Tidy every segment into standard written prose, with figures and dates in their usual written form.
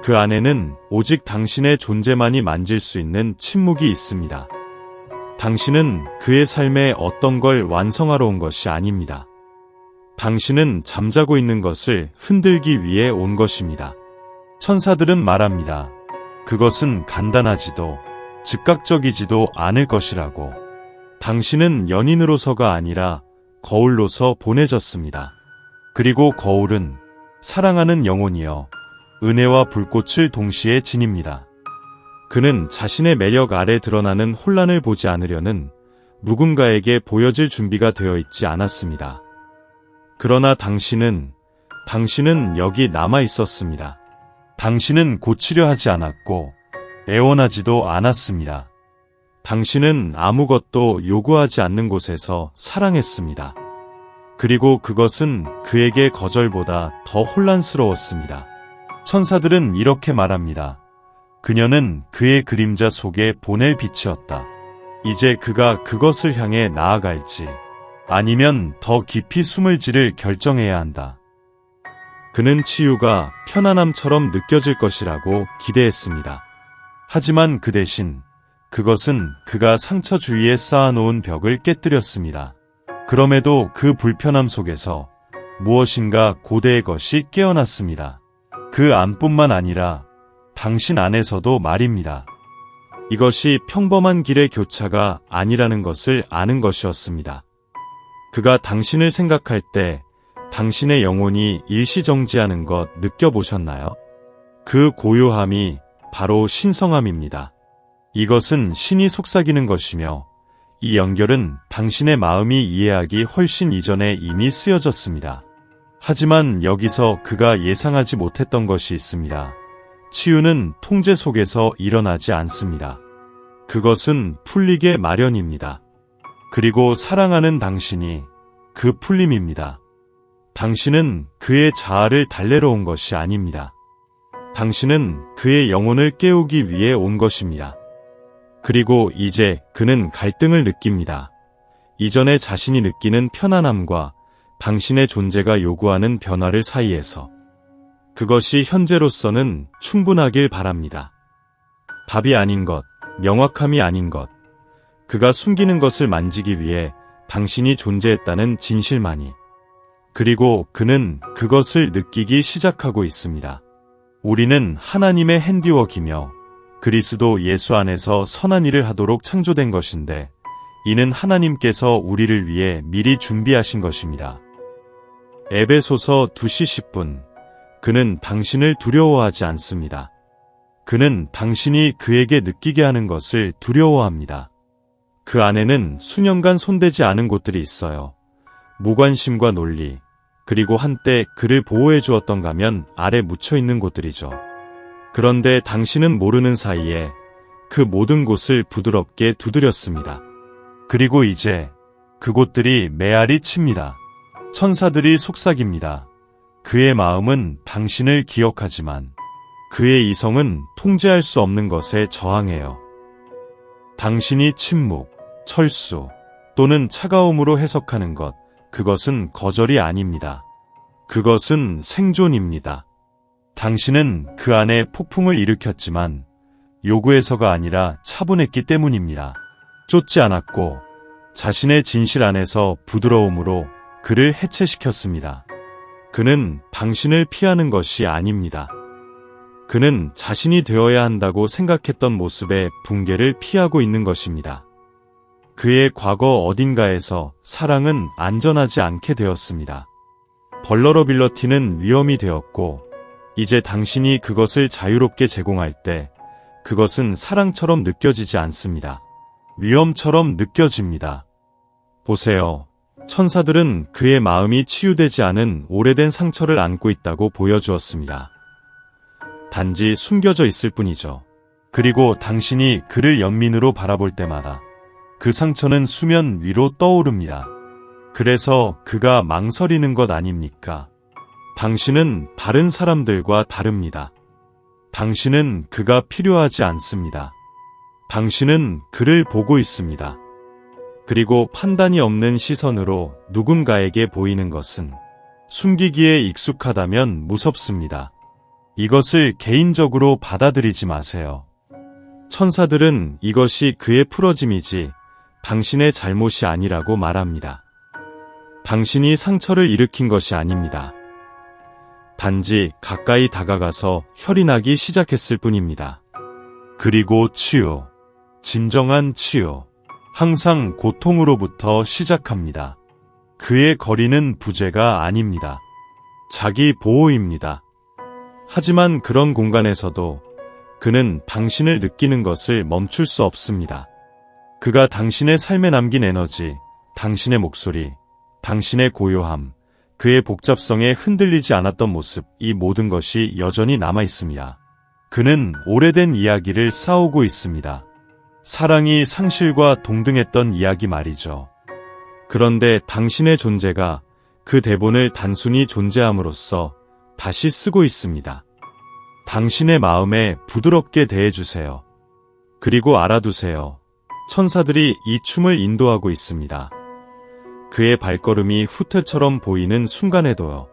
그 안에는 오직 당신의 존재만이 만질 수 있는 침묵이 있습니다. 당신은 그의 삶에 어떤 걸 완성하러 온 것이 아닙니다. 당신은 잠자고 있는 것을 흔들기 위해 온 것입니다. 천사들은 말합니다. 그것은 간단하지도 즉각적이지도 않을 것이라고. 당신은 연인으로서가 아니라 거울로서 보내졌습니다. 그리고 거울은 사랑하는 영혼이여 은혜와 불꽃을 동시에 지닙니다. 그는 자신의 매력 아래 드러나는 혼란을 보지 않으려는 누군가에게 보여질 준비가 되어 있지 않았습니다. 그러나 당신은 여기 남아 있었습니다. 당신은 고치려 하지 않았고 애원하지도 않았습니다. 당신은 아무것도 요구하지 않는 곳에서 사랑했습니다. 그리고 그것은 그에게 거절보다 더 혼란스러웠습니다. 천사들은 이렇게 말합니다. 그녀는 그의 그림자 속에 보낼 빛이었다. 이제 그가 그것을 향해 나아갈지 아니면 더 깊이 숨을 지를 결정해야 한다. 그는 치유가 편안함처럼 느껴질 것이라고 기대했습니다. 하지만 그 대신 그것은 그가 상처 주위에 쌓아놓은 벽을 깨뜨렸습니다. 그럼에도 그 불편함 속에서 무엇인가 고대의 것이 깨어났습니다. 그 안뿐만 아니라 당신 안에서도 말입니다. 이것이 평범한 길의 교차가 아니라는 것을 아는 것이었습니다. 그가 당신을 생각할 때 당신의 영혼이 일시정지하는 것 느껴보셨나요? 그 고요함이 바로 신성함입니다. 이것은 신이 속삭이는 것이며 이 연결은 당신의 마음이 이해하기 훨씬 이전에 이미 쓰여졌습니다. 하지만 여기서 그가 예상하지 못했던 것이 있습니다. 치유는 통제 속에서 일어나지 않습니다. 그것은 풀리게 마련입니다. 그리고 사랑하는 당신이 그 풀림입니다. 당신은 그의 자아를 달래러 온 것이 아닙니다. 당신은 그의 영혼을 깨우기 위해 온 것입니다. 그리고 이제 그는 갈등을 느낍니다. 이전에 자신이 느끼는 편안함과 당신의 존재가 요구하는 변화를 사이에서. 그것이 현재로서는 충분하길 바랍니다. 답이 아닌 것, 명확함이 아닌 것, 그가 숨기는 것을 만지기 위해 당신이 존재했다는 진실만이. 그리고 그는 그것을 느끼기 시작하고 있습니다. 우리는 하나님의 핸디워크이며 그리스도 예수 안에서 선한 일을 하도록 창조된 것인데 이는 하나님께서 우리를 위해 미리 준비하신 것입니다. 에베소서 2시 10분. 그는 당신을 두려워하지 않습니다. 그는 당신이 그에게 느끼게 하는 것을 두려워합니다. 그 안에는 수년간 손대지 않은 곳들이 있어요. 무관심과 논리, 그리고 한때 그를 보호해 주었던 가면 아래 묻혀있는 곳들이죠. 그런데 당신은 모르는 사이에 그 모든 곳을 부드럽게 두드렸습니다. 그리고 이제 그곳들이 메아리 칩니다. 천사들이 속삭입니다. 그의 마음은 당신을 기억하지만 그의 이성은 통제할 수 없는 것에 저항해요. 당신이 침묵, 철수 또는 차가움으로 해석하는 것, 그것은 거절이 아닙니다. 그것은 생존입니다. 당신은 그 안에 폭풍을 일으켰지만 요구해서가 아니라 차분했기 때문입니다. 쫓지 않았고 자신의 진실 안에서 부드러움으로 그를 해체시켰습니다. 그는 당신을 피하는 것이 아닙니다. 그는 자신이 되어야 한다고 생각했던 모습의 붕괴를 피하고 있는 것입니다. 그의 과거 어딘가에서 사랑은 안전하지 않게 되었습니다. 벌러러빌러티는 위험이 되었고 이제 당신이 그것을 자유롭게 제공할 때 그것은 사랑처럼 느껴지지 않습니다. 위험처럼 느껴집니다. 보세요. 천사들은 그의 마음이 치유되지 않은 오래된 상처를 안고 있다고 보여주었습니다. 단지 숨겨져 있을 뿐이죠. 그리고 당신이 그를 연민으로 바라볼 때마다 그 상처는 수면 위로 떠오릅니다. 그래서 그가 망설이는 것 아닙니까? 당신은 다른 사람들과 다릅니다. 당신은 그가 필요하지 않습니다. 당신은 그를 보고 있습니다. 그리고 판단이 없는 시선으로 누군가에게 보이는 것은 숨기기에 익숙하다면 무섭습니다. 이것을 개인적으로 받아들이지 마세요. 천사들은 이것이 그의 풀어짐이지 당신의 잘못이 아니라고 말합니다. 당신이 상처를 일으킨 것이 아닙니다. 단지 가까이 다가가서 혈이 나기 시작했을 뿐입니다. 그리고 치유, 진정한 치유, 항상 고통으로부터 시작합니다. 그의 거리는 부재가 아닙니다. 자기 보호입니다. 하지만 그런 공간에서도 그는 당신을 느끼는 것을 멈출 수 없습니다. 그가 당신의 삶에 남긴 에너지, 당신의 목소리, 당신의 고요함, 그의 복잡성에 흔들리지 않았던 모습, 이 모든 것이 여전히 남아 있습니다. 그는 오래된 이야기를 쌓아오고 있습니다. 사랑이 상실과 동등했던 이야기 말이죠. 그런데 당신의 존재가 그 대본을 단순히 존재함으로써 다시 쓰고 있습니다. 당신의 마음에 부드럽게 대해주세요. 그리고 알아두세요. 천사들이 이 춤을 인도하고 있습니다. 그의 발걸음이 후퇴처럼 보이는 순간에도요.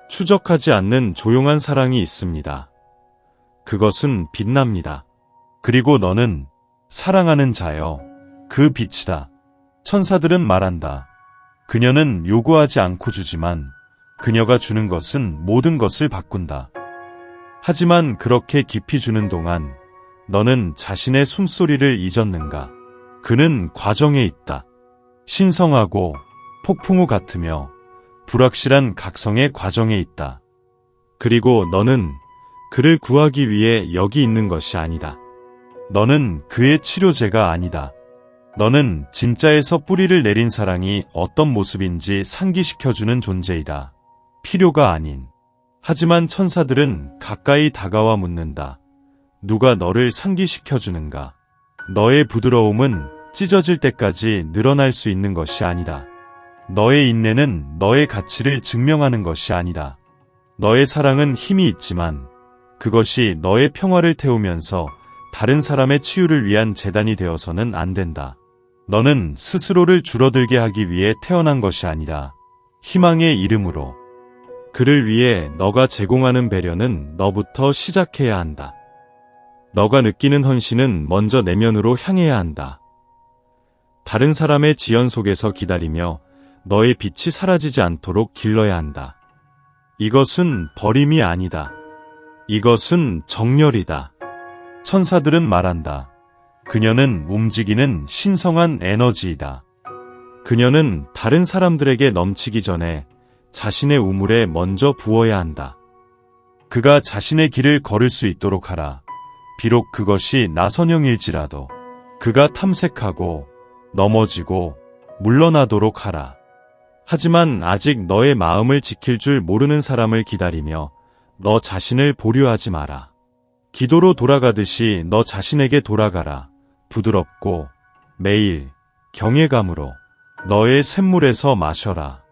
추적하지 않는 조용한 사랑이 있습니다. 그것은 빛납니다. 그리고 너는 사랑하는 자여, 그 빛이다. 천사들은 말한다. 그녀는 요구하지 않고 주지만 그녀가 주는 것은 모든 것을 바꾼다. 하지만 그렇게 깊이 주는 동안 너는 자신의 숨소리를 잊었는가? 그는 과정에 있다. 신성하고 폭풍우 같으며 불확실한 각성의 과정에 있다. 그리고 너는 그를 구하기 위해 여기 있는 것이 아니다. 너는 그의 치료제가 아니다. 너는 진짜에서 뿌리를 내린 사랑이 어떤 모습인지 상기시켜주는 존재이다. 필요가 아닌. 하지만 천사들은 가까이 다가와 묻는다. 누가 너를 상기시켜주는가? 너의 부드러움은 찢어질 때까지 늘어날 수 있는 것이 아니다. 너의 인내는 너의 가치를 증명하는 것이 아니다. 너의 사랑은 힘이 있지만 그것이 너의 평화를 태우면서 다른 사람의 치유를 위한 재단이 되어서는 안 된다. 너는 스스로를 줄어들게 하기 위해 태어난 것이 아니다. 희망의 이름으로. 그를 위해 너가 제공하는 배려는 너부터 시작해야 한다. 너가 느끼는 헌신은 먼저 내면으로 향해야 한다. 다른 사람의 지연 속에서 기다리며 너의 빛이 사라지지 않도록 길러야 한다. 이것은 버림이 아니다. 이것은 정렬이다. 천사들은 말한다. 그녀는 움직이는 신성한 에너지이다. 그녀는 다른 사람들에게 넘치기 전에 자신의 우물에 먼저 부어야 한다. 그가 자신의 길을 걸을 수 있도록 하라. 비록 그것이 나선형일지라도 그가 탐색하고 넘어지고 물러나도록 하라. 하지만 아직 너의 마음을 지킬 줄 모르는 사람을 기다리며 너 자신을 보류하지 마라. 기도로 돌아가듯이 너 자신에게 돌아가라. 부드럽고 매일 경외감으로 너의 샘물에서 마셔라.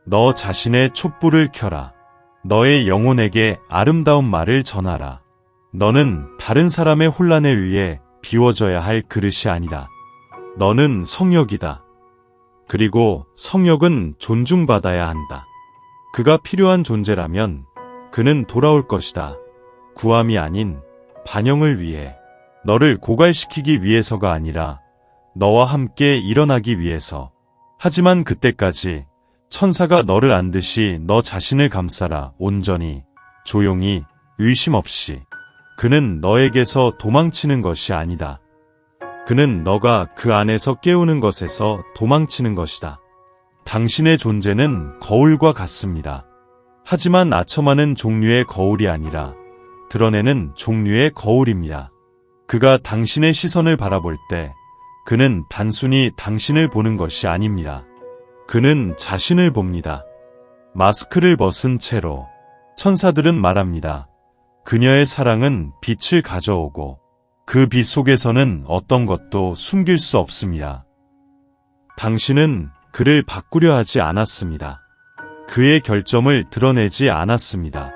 너 자신의 촛불을 켜라. 너의 영혼에게 아름다운 말을 전하라. 너는 다른 사람의 혼란에 의해 비워져야 할 그릇이 아니다. 너는 성역이다. 그리고 성역은 존중받아야 한다. 그가 필요한 존재라면 그는 돌아올 것이다. 구함이 아닌 반영을 위해. 너를 고갈시키기 위해서가 아니라 너와 함께 일어나기 위해서. 하지만 그때까지 천사가 너를 안듯이 너 자신을 감싸라. 온전히, 조용히, 의심 없이. 그는 너에게서 도망치는 것이 아니다. 그는 너가 그 안에서 깨우는 것에서 도망치는 것이다. 당신의 존재는 거울과 같습니다. 하지만 아첨하는 종류의 거울이 아니라 드러내는 종류의 거울입니다. 그가 당신의 시선을 바라볼 때 그는 단순히 당신을 보는 것이 아닙니다. 그는 자신을 봅니다. 마스크를 벗은 채로. 천사들은 말합니다. 그녀의 사랑은 빛을 가져오고 그 빛 속에서는 어떤 것도 숨길 수 없습니다. 당신은 그를 바꾸려 하지 않았습니다. 그의 결점을 드러내지 않았습니다.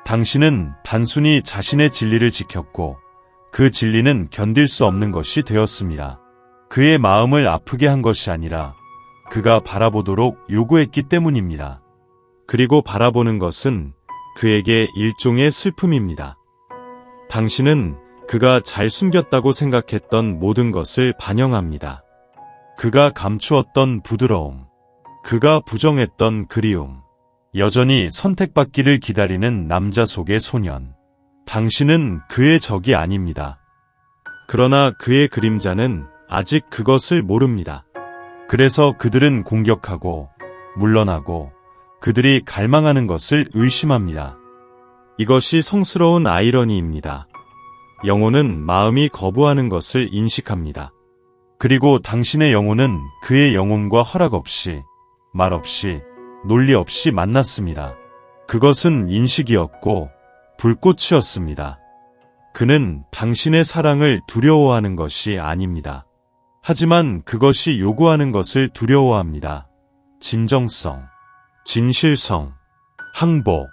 당신은 단순히 자신의 진리를 지켰고 그 진리는 견딜 수 없는 것이 되었습니다. 그의 마음을 아프게 한 것이 아니라 그가 바라보도록 요구했기 때문입니다. 그리고 바라보는 것은 그에게 일종의 슬픔입니다. 당신은 그가 잘 숨겼다고 생각했던 모든 것을 반영합니다. 그가 감추었던 부드러움, 그가 부정했던 그리움, 여전히 선택받기를 기다리는 남자 속의 소년. 당신은 그의 적이 아닙니다. 그러나 그의 그림자는 아직 그것을 모릅니다. 그래서 그들은 공격하고 물러나고 그들이 갈망하는 것을 의심합니다. 이것이 성스러운 아이러니입니다. 영혼은 마음이 거부하는 것을 인식합니다. 그리고 당신의 영혼은 그의 영혼과 허락 없이, 말 없이, 논리 없이 만났습니다. 그것은 인식이었고 불꽃이었습니다. 그는 당신의 사랑을 두려워하는 것이 아닙니다. 하지만 그것이 요구하는 것을 두려워합니다. 진정성, 진실성, 항복.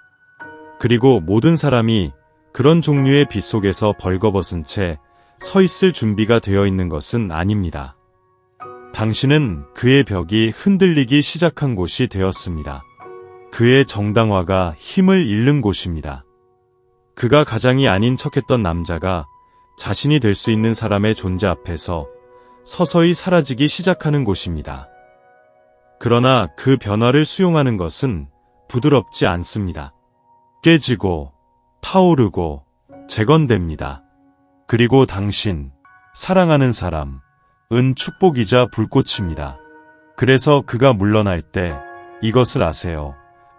그리고 모든 사람이 그런 종류의 빛 속에서 벌거벗은 채 서 있을 준비가 되어 있는 것은 아닙니다. 당신은 그의 벽이 흔들리기 시작한 곳이 되었습니다. 그의 정당화가 힘을 잃는 곳입니다. 그가 가장이 아닌 척했던 남자가 자신이 될 수 있는 사람의 존재 앞에서 서서히 사라지기 시작하는 곳입니다. 그러나 그 변화를 수용하는 것은 부드럽지 않습니다. 깨지고 타오르고 재건됩니다. 그리고 당신, 사랑하는 사람, 은 축복이자 불꽃입니다. 그래서 그가 물러날 때 이것을 아세요.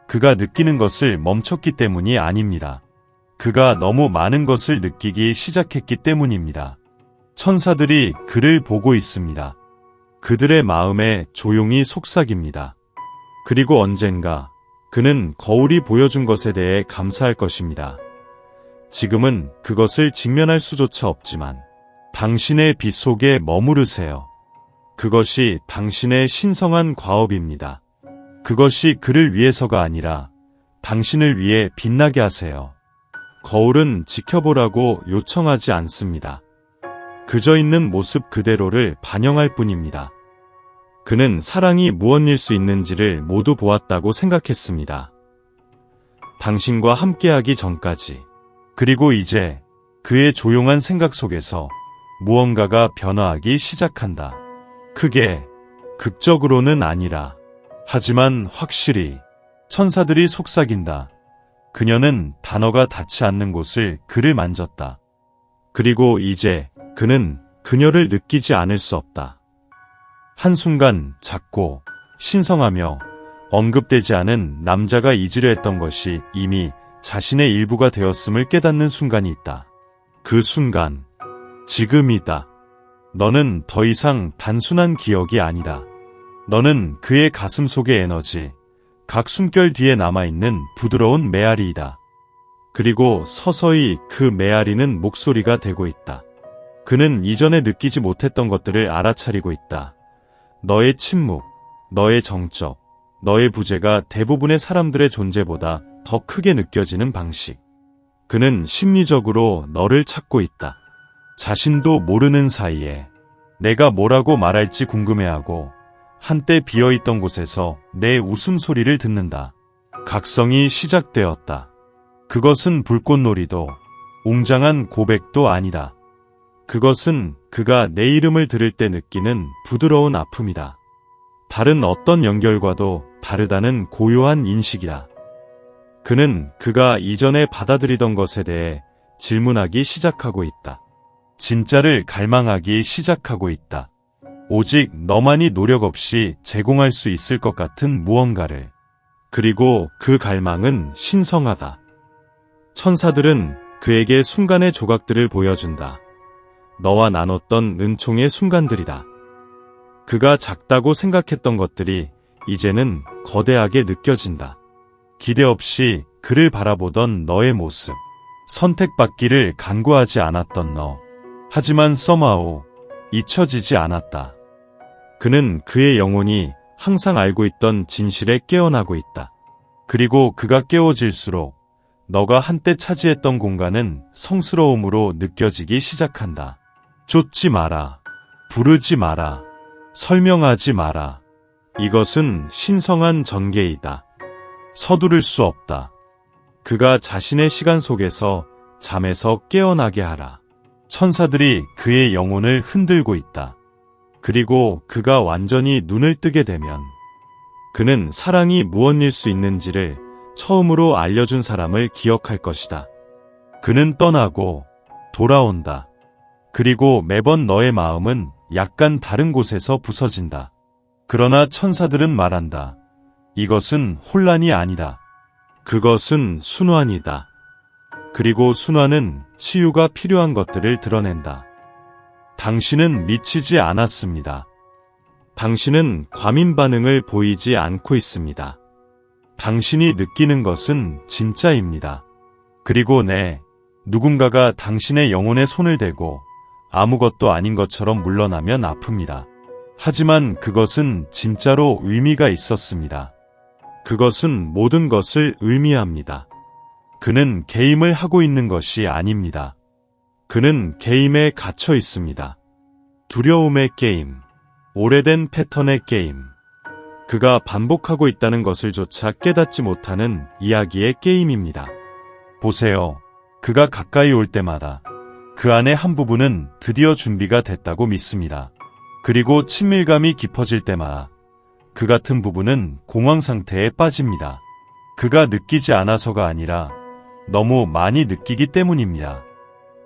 그가 느끼는 것을 멈췄기 때문이 아닙니다. 그가 너무 많은 것을 느끼기 시작했기 때문입니다. 천사들이 그를 보고 있습니다. 그들의 마음에 조용히 속삭입니다. 그리고 언젠가 그는 거울이 보여준 것에 대해 감사할 것입니다. 지금은 그것을 직면할 수조차 없지만 당신의 빛 속에 머무르세요. 그것이 당신의 신성한 과업입니다. 그것이 그를 위해서가 아니라 당신을 위해 빛나게 하세요. 거울은 지켜보라고 요청하지 않습니다. 그저 있는 모습 그대로를 반영할 뿐입니다. 그는 사랑이 무엇일 수 있는지를 모두 보았다고 생각했습니다. 당신과 함께하기 전까지. 그리고 이제 그의 조용한 생각 속에서 무언가가 변화하기 시작한다. 크게, 극적으로는 아니라, 하지만 확실히 천사들이 속삭인다. 그녀는 단어가 닿지 않는 곳을 그를 만졌다. 그리고 이제 그는 그녀를 느끼지 않을 수 없다. 한순간 작고 신성하며 언급되지 않은 남자가 잊으려 했던 것이 이미 자신의 일부가 되었음을 깨닫는 순간이 있다. 그 순간, 지금이다. 너는 더 이상 단순한 기억이 아니다. 너는 그의 가슴 속의 에너지, 각 숨결 뒤에 남아있는 부드러운 메아리이다. 그리고 서서히 그 메아리는 목소리가 되고 있다. 그는 이전에 느끼지 못했던 것들을 알아차리고 있다. 너의 침묵, 너의 정적, 너의 부재가 대부분의 사람들의 존재보다 더 크게 느껴지는 방식. 그는 심리적으로 너를 찾고 있다. 자신도 모르는 사이에 내가 뭐라고 말할지 궁금해하고 한때 비어있던 곳에서 내 웃음소리를 듣는다. 각성이 시작되었다. 그것은 불꽃놀이도 웅장한 고백도 아니다. 그것은 그가 내 이름을 들을 때 느끼는 부드러운 아픔이다. 다른 어떤 연결과도 다르다는 고요한 인식이다. 그는 그가 이전에 받아들이던 것에 대해 질문하기 시작하고 있다. 진짜를 갈망하기 시작하고 있다. 오직 너만이 노력 없이 제공할 수 있을 것 같은 무언가를. 그리고 그 갈망은 신성하다. 천사들은 그에게 순간의 조각들을 보여준다. 너와 나눴던 은총의 순간들이다. 그가 작다고 생각했던 것들이 이제는 거대하게 느껴진다. 기대 없이 그를 바라보던 너의 모습. 선택받기를 간구하지 않았던 너. 하지만 somehow 잊혀지지 않았다. 그는 그의 영혼이 항상 알고 있던 진실에 깨어나고 있다. 그리고 그가 깨워질수록 너가 한때 차지했던 공간은 성스러움으로 느껴지기 시작한다. 쫓지 마라. 부르지 마라. 설명하지 마라. 이것은 신성한 전개이다. 서두를 수 없다. 그가 자신의 시간 속에서 잠에서 깨어나게 하라. 천사들이 그의 영혼을 흔들고 있다. 그리고 그가 완전히 눈을 뜨게 되면 그는 사랑이 무엇일 수 있는지를 처음으로 알려준 사람을 기억할 것이다. 그는 떠나고 돌아온다. 그리고 매번 너의 마음은 약간 다른 곳에서 부서진다. 그러나 천사들은 말한다. 이것은 혼란이 아니다. 그것은 순환이다. 그리고 순환은 치유가 필요한 것들을 드러낸다. 당신은 미치지 않았습니다. 당신은 과민 반응을 보이지 않고 있습니다. 당신이 느끼는 것은 진짜입니다. 그리고 누군가가 당신의 영혼에 손을 대고 아무것도 아닌 것처럼 물러나면 아픕니다. 하지만 그것은 진짜로 의미가 있었습니다. 그것은 모든 것을 의미합니다. 그는 게임을 하고 있는 것이 아닙니다. 그는 게임에 갇혀 있습니다. 두려움의 게임, 오래된 패턴의 게임, 그가 반복하고 있다는 것을 조차 깨닫지 못하는 이야기의 게임입니다. 보세요. 그가 가까이 올 때마다 그 안의 한 부분은 드디어 준비가 됐다고 믿습니다. 그리고 친밀감이 깊어질 때마다 그 같은 부분은 공황 상태에 빠집니다. 그가 느끼지 않아서가 아니라 너무 많이 느끼기 때문입니다.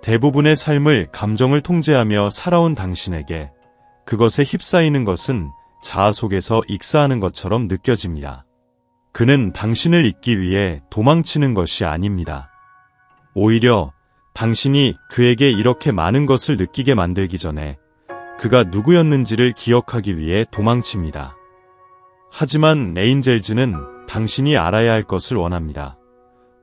대부분의 삶을 감정을 통제하며 살아온 당신에게 그것에 휩싸이는 것은 자아 속에서 익사하는 것처럼 느껴집니다. 그는 당신을 잊기 위해 도망치는 것이 아닙니다. 오히려 당신이 그에게 이렇게 많은 것을 느끼게 만들기 전에 그가 누구였는지를 기억하기 위해 도망칩니다. 하지만 에인젤즈는 당신이 알아야 할 것을 원합니다.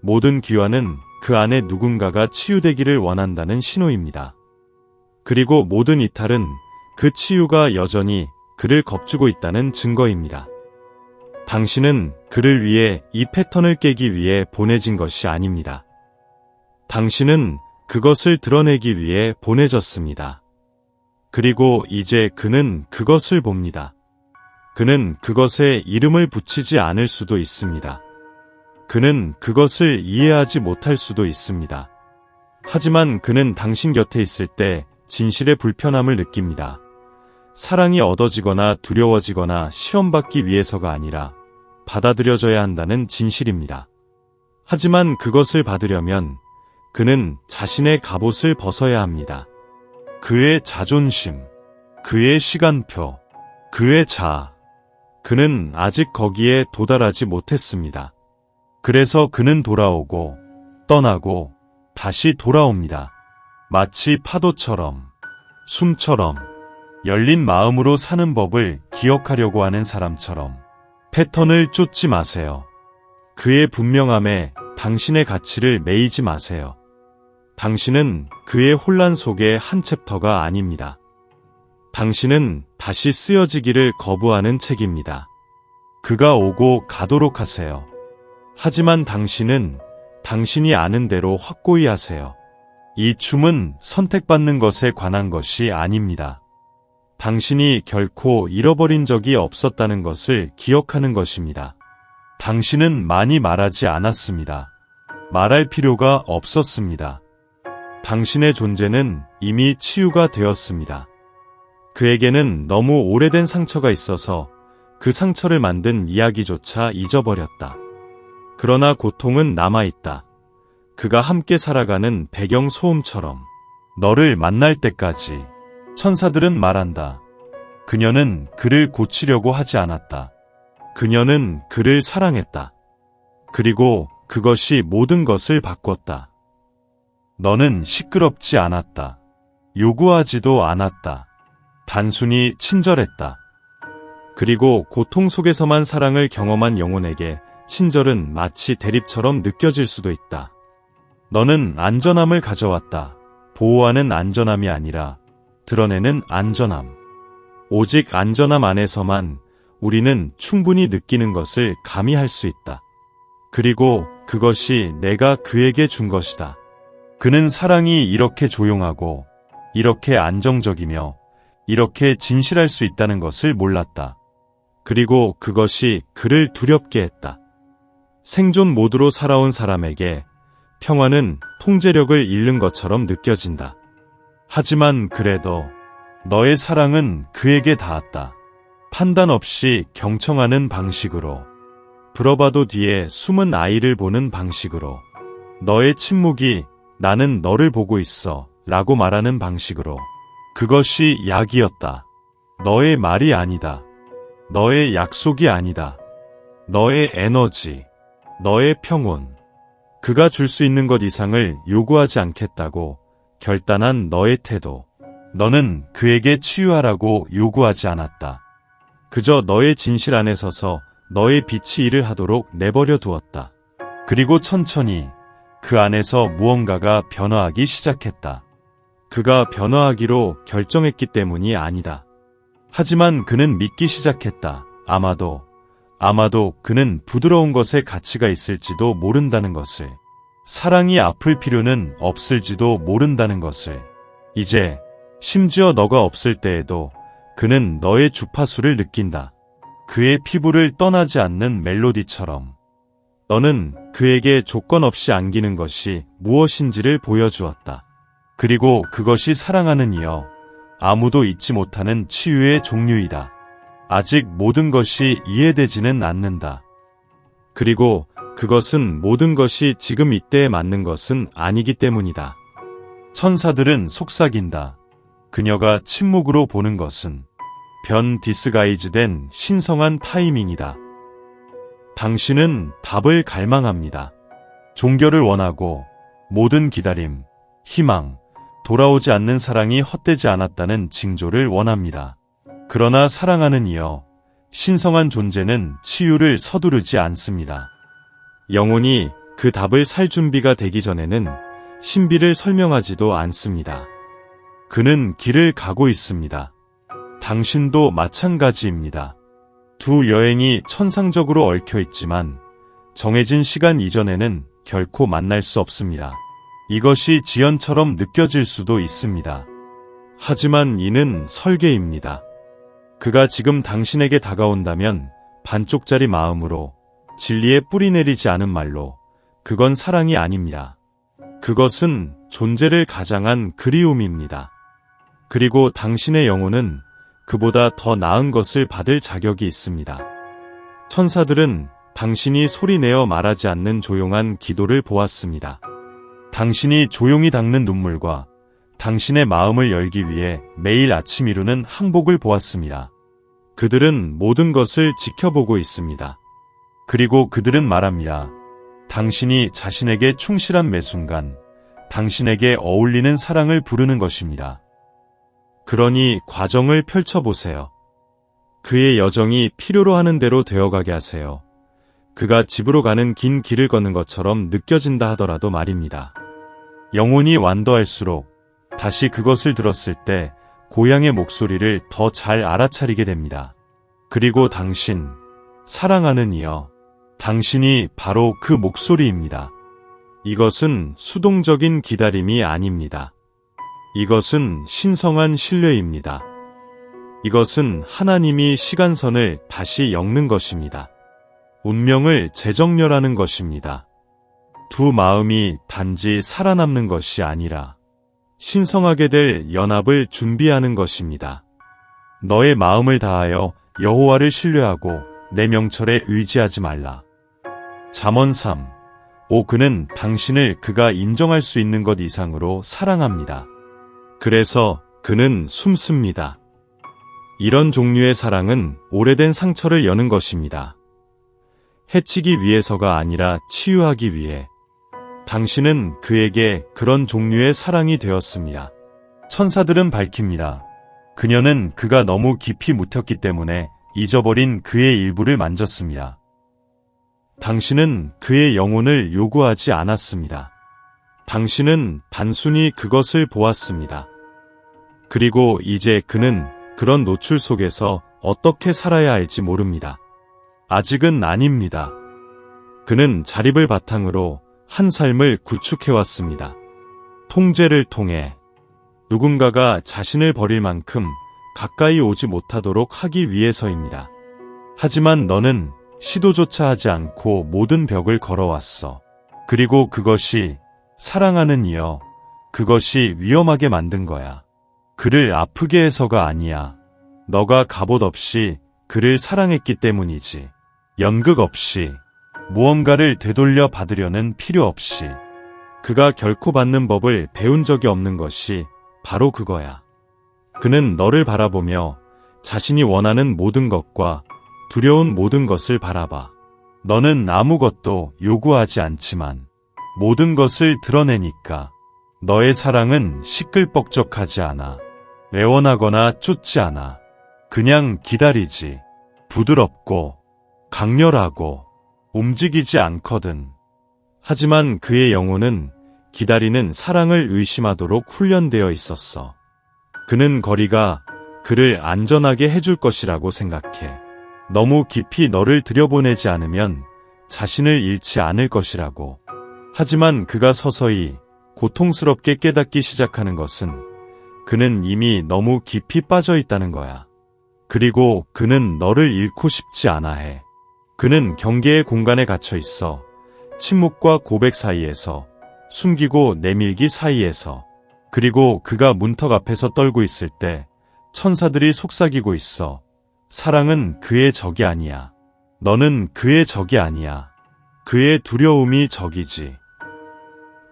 모든 귀환은 그 안에 누군가가 치유되기를 원한다는 신호입니다. 그리고 모든 이탈은 그 치유가 여전히 그를 겁주고 있다는 증거입니다. 당신은 그를 위해 이 패턴을 깨기 위해 보내진 것이 아닙니다. 당신은 그것을 드러내기 위해 보내졌습니다. 그리고 이제 그는 그것을 봅니다. 그는 그것에 이름을 붙이지 않을 수도 있습니다. 그는 그것을 이해하지 못할 수도 있습니다. 하지만 그는 당신 곁에 있을 때 진실의 불편함을 느낍니다. 사랑이 얻어지거나 두려워지거나 시험받기 위해서가 아니라 받아들여져야 한다는 진실입니다. 하지만 그것을 받으려면 그는 자신의 갑옷을 벗어야 합니다. 그의 자존심, 그의 시간표, 그의 자아. 그는 아직 거기에 도달하지 못했습니다. 그래서 그는 돌아오고 떠나고 다시 돌아옵니다. 마치 파도처럼, 숨처럼, 열린 마음으로 사는 법을 기억하려고 하는 사람처럼. 패턴을 쫓지 마세요. 그의 분명함에 당신의 가치를 매이지 마세요. 당신은 그의 혼란 속의 한 챕터가 아닙니다. 당신은 다시 쓰여지기를 거부하는 책입니다. 그가 오고 가도록 하세요. 하지만 당신은 당신이 아는 대로 확고히 하세요. 이 춤은 선택받는 것에 관한 것이 아닙니다. 당신이 결코 잃어버린 적이 없었다는 것을 기억하는 것입니다. 당신은 많이 말하지 않았습니다. 말할 필요가 없었습니다. 당신의 존재는 이미 치유가 되었습니다. 그에게는 너무 오래된 상처가 있어서 그 상처를 만든 이야기조차 잊어버렸다. 그러나 고통은 남아있다. 그가 함께 살아가는 배경 소음처럼. 너를 만날 때까지. 천사들은 말한다. 그녀는 그를 고치려고 하지 않았다. 그녀는 그를 사랑했다. 그리고 그것이 모든 것을 바꿨다. 너는 시끄럽지 않았다. 요구하지도 않았다. 단순히 친절했다. 그리고 고통 속에서만 사랑을 경험한 영혼에게 친절은 마치 대립처럼 느껴질 수도 있다. 너는 안전함을 가져왔다. 보호하는 안전함이 아니라 드러내는 안전함. 오직 안전함 안에서만 우리는 충분히 느끼는 것을 감히 할 수 있다. 그리고 그것이 내가 그에게 준 것이다. 그는 사랑이 이렇게 조용하고 이렇게 안정적이며 이렇게 진실할 수 있다는 것을 몰랐다. 그리고 그것이 그를 두렵게 했다. 생존 모드로 살아온 사람에게 평화는 통제력을 잃는 것처럼 느껴진다. 하지만 그래도 너의 사랑은 그에게 닿았다. 판단 없이 경청하는 방식으로, 불어봐도 뒤에 숨은 아이를 보는 방식으로, 너의 침묵이 나는 너를 보고 있어 라고 말하는 방식으로. 그것이 약이었다. 너의 말이 아니다. 너의 약속이 아니다. 너의 에너지, 너의 평온. 그가 줄 수 있는 것 이상을 요구하지 않겠다고 결단한 너의 태도. 너는 그에게 치유하라고 요구하지 않았다. 그저 너의 진실 안에 서서 너의 빛이 일을 하도록 내버려 두었다. 그리고 천천히 그 안에서 무언가가 변화하기 시작했다. 그가 변화하기로 결정했기 때문이 아니다. 하지만 그는 믿기 시작했다. 아마도 그는 부드러운 것에 가치가 있을지도 모른다는 것을. 사랑이 아플 필요는 없을지도 모른다는 것을. 이제 심지어 너가 없을 때에도 그는 너의 주파수를 느낀다. 그의 피부를 떠나지 않는 멜로디처럼. 너는 그에게 조건 없이 안기는 것이 무엇인지를 보여주었다. 그리고 그것이 사랑하는 이여, 아무도 잊지 못하는 치유의 종류이다. 아직 모든 것이 이해되지는 않는다. 그리고 그것은 모든 것이 지금 이때에 맞는 것은 아니기 때문이다. 천사들은 속삭인다. 그녀가 침묵으로 보는 것은 변 디스가이즈된 신성한 타이밍이다. 당신은 답을 갈망합니다. 종결을 원하고 모든 기다림, 희망, 돌아오지 않는 사랑이 헛되지 않았다는 징조를 원합니다. 그러나 사랑하는 이여, 신성한 존재는 치유를 서두르지 않습니다. 영혼이 그 답을 살 준비가 되기 전에는 신비를 설명하지도 않습니다. 그는 길을 가고 있습니다. 당신도 마찬가지입니다. 두 여행이 천상적으로 얽혀 있지만 정해진 시간 이전에는 결코 만날 수 없습니다. 이것이 지연처럼 느껴질 수도 있습니다. 하지만 이는 설계입니다. 그가 지금 당신에게 다가온다면 반쪽짜리 마음으로, 진리에 뿌리 내리지 않은 말로, 그건 사랑이 아닙니다. 그것은 존재를 가장한 그리움입니다. 그리고 당신의 영혼은 그보다 더 나은 것을 받을 자격이 있습니다. 천사들은 당신이 소리내어 말하지 않는 조용한 기도를 보았습니다. 당신이 조용히 닦는 눈물과 당신의 마음을 열기 위해 매일 아침 이루는 항복을 보았습니다. 그들은 모든 것을 지켜보고 있습니다. 그리고 그들은 말합니다. 당신이 자신에게 충실한 매 순간 당신에게 어울리는 사랑을 부르는 것입니다. 그러니 과정을 펼쳐보세요. 그의 여정이 필요로 하는 대로 되어가게 하세요. 그가 집으로 가는 긴 길을 걷는 것처럼 느껴진다 하더라도 말입니다. 영혼이 완도할수록 다시 그것을 들었을 때 고향의 목소리를 더 잘 알아차리게 됩니다. 그리고 당신, 사랑하는 이여, 당신이 바로 그 목소리입니다. 이것은 수동적인 기다림이 아닙니다. 이것은 신성한 신뢰입니다. 이것은 하나님이 시간선을 다시 엮는 것입니다. 운명을 재정렬하는 것입니다. 두 마음이 단지 살아남는 것이 아니라 신성하게 될 연합을 준비하는 것입니다. 너의 마음을 다하여 여호와를 신뢰하고 내 명철에 의지하지 말라. 잠언 3. 그는 당신을 그가 인정할 수 있는 것 이상으로 사랑합니다. 그래서 그는 숨습니다. 이런 종류의 사랑은 오래된 상처를 여는 것입니다. 해치기 위해서가 아니라 치유하기 위해. 당신은 그에게 그런 종류의 사랑이 되었습니다. 천사들은 밝힙니다. 그녀는 그가 너무 깊이 묻혔기 때문에 잊어버린 그의 일부를 만졌습니다. 당신은 그의 영혼을 요구하지 않았습니다. 당신은 단순히 그것을 보았습니다. 그리고 이제 그는 그런 노출 속에서 어떻게 살아야 할지 모릅니다. 아직은 아닙니다. 그는 자립을 바탕으로 한 삶을 구축해왔습니다. 통제를 통해 누군가가 자신을 버릴 만큼 가까이 오지 못하도록 하기 위해서입니다. 하지만 너는 시도조차 하지 않고 모든 벽을 걸어왔어. 그리고 그것이 사랑하는 이여, 그것이 위험하게 만든 거야. 그를 아프게 해서가 아니야. 너가 갑옷 없이 그를 사랑했기 때문이지. 연극 없이, 무언가를 되돌려 받으려는 필요 없이. 그가 결코 받는 법을 배운 적이 없는 것이 바로 그거야. 그는 너를 바라보며 자신이 원하는 모든 것과 두려운 모든 것을 바라봐. 너는 아무것도 요구하지 않지만 모든 것을 드러내니까 너의 사랑은 시끌벅적하지 않아. 애원하거나 쫓지 않아. 그냥 기다리지. 부드럽고 강렬하고 움직이지 않거든. 하지만 그의 영혼은 기다리는 사랑을 의심하도록 훈련되어 있었어. 그는 거리가 그를 안전하게 해줄 것이라고 생각해. 너무 깊이 너를 들여보내지 않으면 자신을 잃지 않을 것이라고. 하지만 그가 서서히 고통스럽게 깨닫기 시작하는 것은 그는 이미 너무 깊이 빠져 있다는 거야. 그리고 그는 너를 잃고 싶지 않아 해. 그는 경계의 공간에 갇혀 있어. 침묵과 고백 사이에서, 숨기고 내밀기 사이에서. 그리고 그가 문턱 앞에서 떨고 있을 때 천사들이 속삭이고 있어. 사랑은 그의 적이 아니야. 너는 그의 적이 아니야. 그의 두려움이 적이지.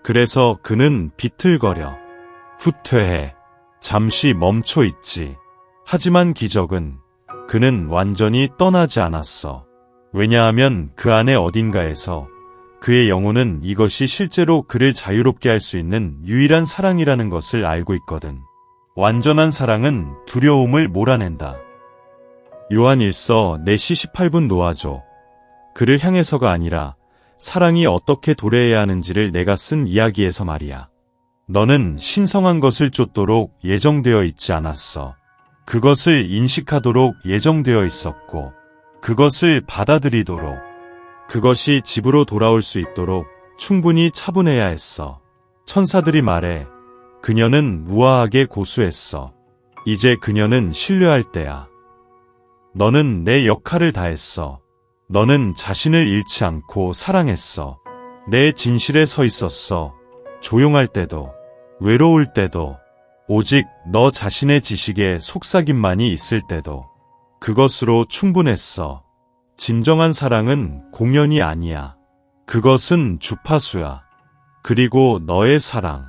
그래서 그는 비틀거려. 후퇴해. 잠시 멈춰 있지. 하지만 기적은 그는 완전히 떠나지 않았어. 왜냐하면 그 안에 어딘가에서 그의 영혼은 이것이 실제로 그를 자유롭게 할 수 있는 유일한 사랑이라는 것을 알고 있거든. 완전한 사랑은 두려움을 몰아낸다. 요한 1서 4시 18분 놓아줘. 그를 향해서가 아니라 사랑이 어떻게 도래해야 하는지를 내가 쓴 이야기에서 말이야. 너는 신성한 것을 쫓도록 예정되어 있지 않았어. 그것을 인식하도록 예정되어 있었고, 그것을 받아들이도록, 그것이 집으로 돌아올 수 있도록 충분히 차분해야 했어. 천사들이 말해, 그녀는 우아하게 고수했어. 이제 그녀는 신뢰할 때야. 너는 내 역할을 다했어. 너는 자신을 잃지 않고 사랑했어. 내 진실에 서 있었어. 조용할 때도, 외로울 때도, 오직 너 자신의 지식에 속삭임만이 있을 때도 그것으로 충분했어. 진정한 사랑은 공연이 아니야. 그것은 주파수야. 그리고 너의 사랑,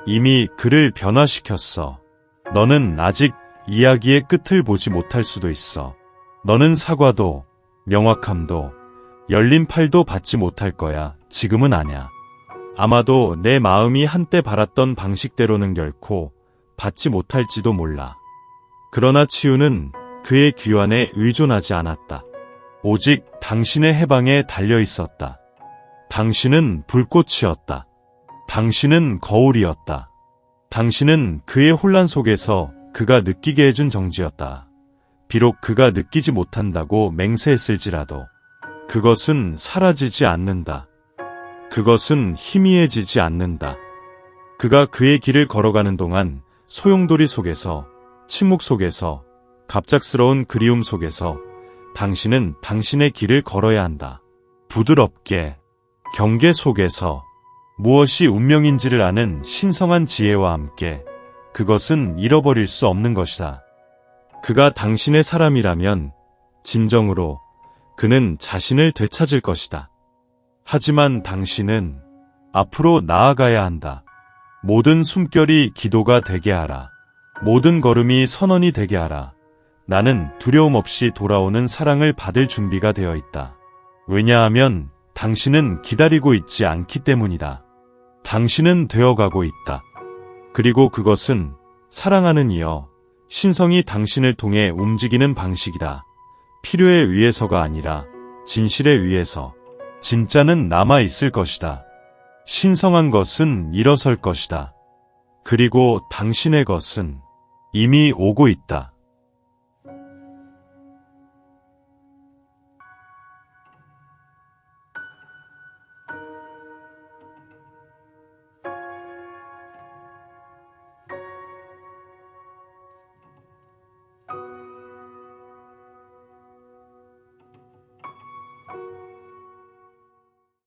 이미 그를 변화시켰어. 너는 아직 이야기의 끝을 보지 못할 수도 있어. 너는 사과도, 명확함도, 열린 팔도 받지 못할 거야. 지금은 아냐. 아마도 내 마음이 한때 바랐던 방식대로는 결코 받지 못할지도 몰라. 그러나 치유는 그의 귀환에 의존하지 않았다. 오직 당신의 해방에 달려 있었다. 당신은 불꽃이었다. 당신은 거울이었다. 당신은 그의 혼란 속에서 그가 느끼게 해준 정지였다. 비록 그가 느끼지 못한다고 맹세했을지라도 그것은 사라지지 않는다. 그것은 희미해지지 않는다. 그가 그의 길을 걸어가는 동안 소용돌이 속에서, 침묵 속에서, 갑작스러운 그리움 속에서 당신은 당신의 길을 걸어야 한다. 부드럽게, 경계 속에서, 무엇이 운명인지를 아는 신성한 지혜와 함께 그것은 잃어버릴 수 없는 것이다. 그가 당신의 사람이라면 진정으로 그는 자신을 되찾을 것이다. 하지만 당신은 앞으로 나아가야 한다. 모든 숨결이 기도가 되게 하라. 모든 걸음이 선언이 되게 하라. 나는 두려움 없이 돌아오는 사랑을 받을 준비가 되어 있다. 왜냐하면 당신은 기다리고 있지 않기 때문이다. 당신은 되어가고 있다. 그리고 그것은 사랑하는 이여, 신성이 당신을 통해 움직이는 방식이다. 필요에 의해서가 아니라 진실에 의해서. 진짜는 남아있을 것이다. 신성한 것은 일어설 것이다. 그리고 당신의 것은 이미 오고 있다.